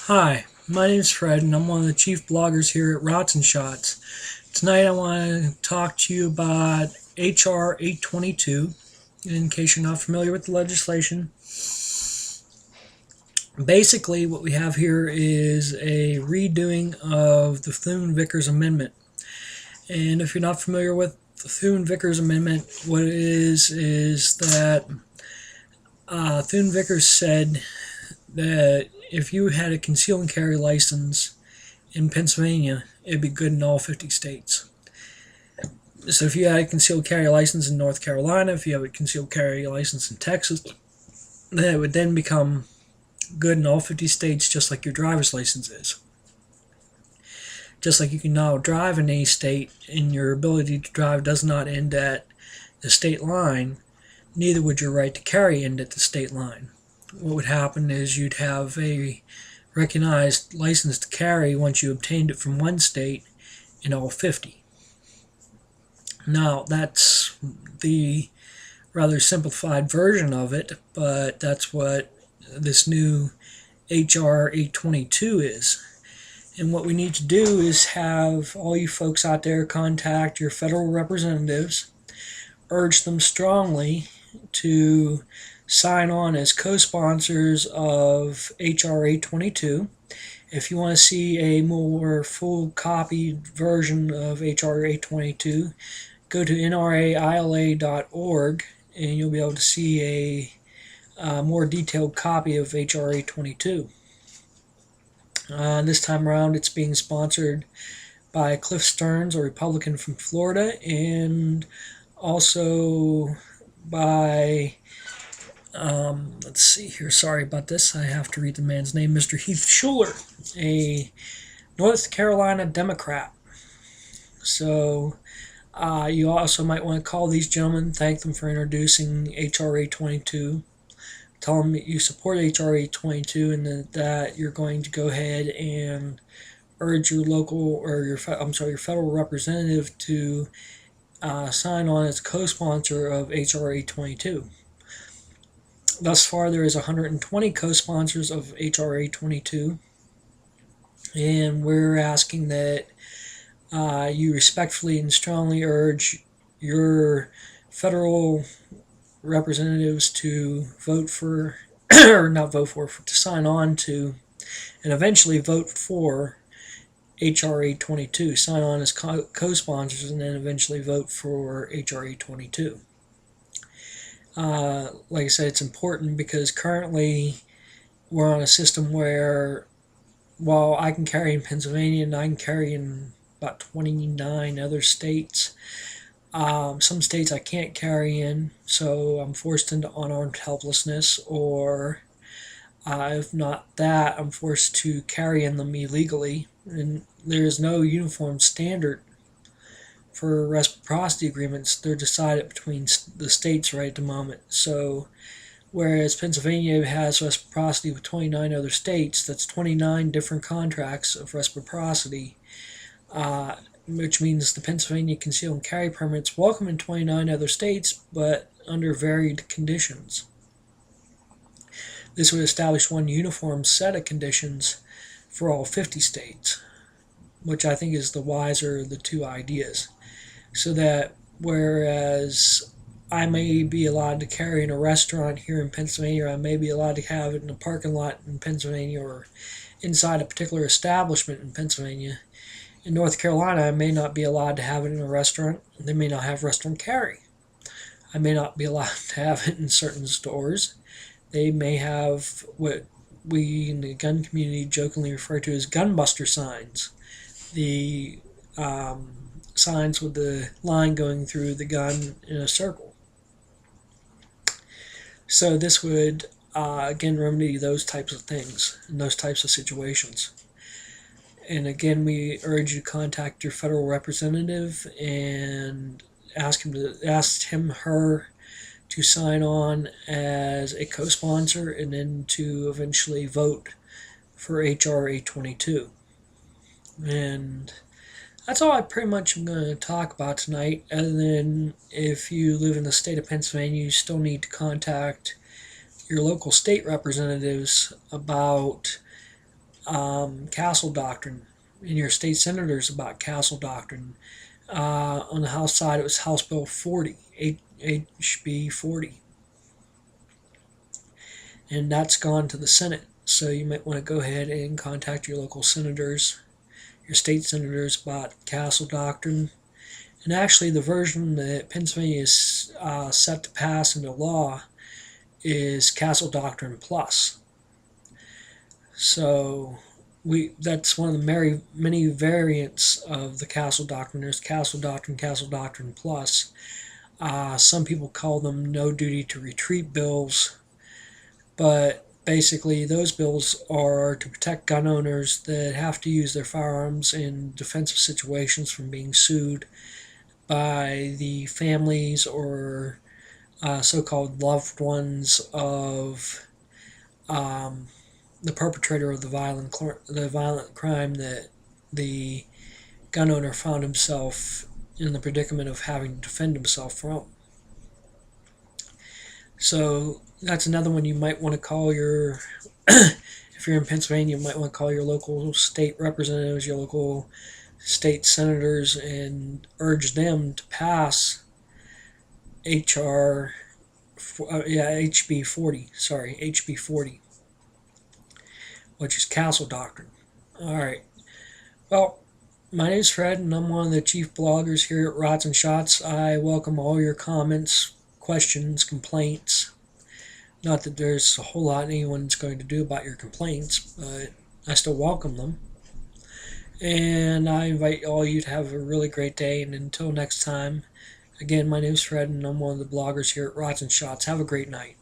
Hi, my name is Fred, and I'm one of the chief bloggers here at Rots and Shots. Tonight, I want to talk to you about HR 822. In case you're not familiar with the legislation, basically, what we have here is a redoing of the Thune-Vickers Amendment. And if you're not familiar with the Thune-Vickers Amendment, what it is that Thune-Vickers said that if you had a conceal and carry license in Pennsylvania, it'd be good in all 50 states. So if you had a concealed carry license in North Carolina, if you have a concealed carry license in Texas, then it would then become good in all 50 states, just like your driver's license is. Just like you can now drive in any state, and your ability to drive does not end at the state line, neither would your right to carry end at the state line. What would happen is you'd have a recognized license to carry once you obtained it from one state in all 50. Now, that's the rather simplified version of it, but that's what this new HR 822 is. And what we need to do is have all you folks out there contact your federal representatives, urge them strongly to sign on as co-sponsors of HR 822. If you want to see a more full copied version of HR 822, go to NRA-ILA.org and you'll be able to see a more detailed copy of HR 822. This time around, it's being sponsored by Cliff Stearns, a Republican from Florida, and also by let's see here, sorry about this, I have to read the man's name, Mr. Heath Schuler, a North Carolina Democrat. So you also might want to call these gentlemen, thank them for introducing HR 822, tell them that you support HR 822 and that you're going to go ahead and urge your local, or your federal representative to sign on as co-sponsor of HR 822. Thus far, there is 120 co-sponsors of HR 822, and we're asking that you respectfully and strongly urge your federal representatives to vote for, or not vote for, to sign on to, and eventually vote for HR 822. Sign on as co-sponsors and then eventually vote for HR 822. Like I said, it's important because currently we're on a system where, while I can carry in Pennsylvania and I can carry in about 29 other states, some states I can't carry in, so I'm forced into unarmed helplessness, or if not that, I'm forced to carry in them illegally. And there is no uniform standard for reciprocity agreements. They're decided between the states right at the moment. So whereas Pennsylvania has reciprocity with 29 other states, that's 29 different contracts of reciprocity, which means the Pennsylvania conceal and carry permits welcome in 29 other states, but under varied conditions. This would establish one uniform set of conditions for all 50 states, which I think is the wiser of the two ideas. So that whereas I may be allowed to carry in a restaurant here in Pennsylvania, or I may be allowed to have it in a parking lot in Pennsylvania, or inside a particular establishment in Pennsylvania, in North Carolina, I may not be allowed to have it in a restaurant. They may not have restaurant carry. I may not be allowed to have it in certain stores. They may have what we in the gun community jokingly refer to as gunbuster signs. The signs with the line going through the gun in a circle. So this would, again, remedy those types of things and those types of situations. And again, we urge you to contact your federal representative and ask him, her, to sign on as a co-sponsor and then to eventually vote for HR 822. And that's all I pretty much am going to talk about tonight, other than if you live in the state of Pennsylvania, you still need to contact your local state representatives about castle doctrine, and your state senators about castle doctrine. On the House side, it was House Bill 40, HB 40, and that's gone to the Senate. So you might want to go ahead and contact your local senators, your state senators, about castle doctrine. And actually, the version that Pennsylvania is set to pass into law is Castle Doctrine Plus. So that's one of the many variants of the Castle Doctrine. There's Castle Doctrine Plus. Some people call them no duty to retreat bills, but basically those bills are to protect gun owners that have to use their firearms in defensive situations from being sued by the families or so-called loved ones of the perpetrator of the violent crime that the gun owner found himself in the predicament of having to defend himself from. So that's another one you might want to call your if you're in Pennsylvania, you might want to call your local state representatives, your local state senators, and urge them to pass HB 40, which is Castle Doctrine. All right. Well, my name is Fred, and I'm one of the chief bloggers here at Rots and Shots. I welcome all your comments, questions, complaints. Not that there's a whole lot anyone's going to do about your complaints, but I still welcome them. And I invite all you to have a really great day, and until next time, again, my name is Fred, and I'm one of the bloggers here at Rots and Shots. Have a great night.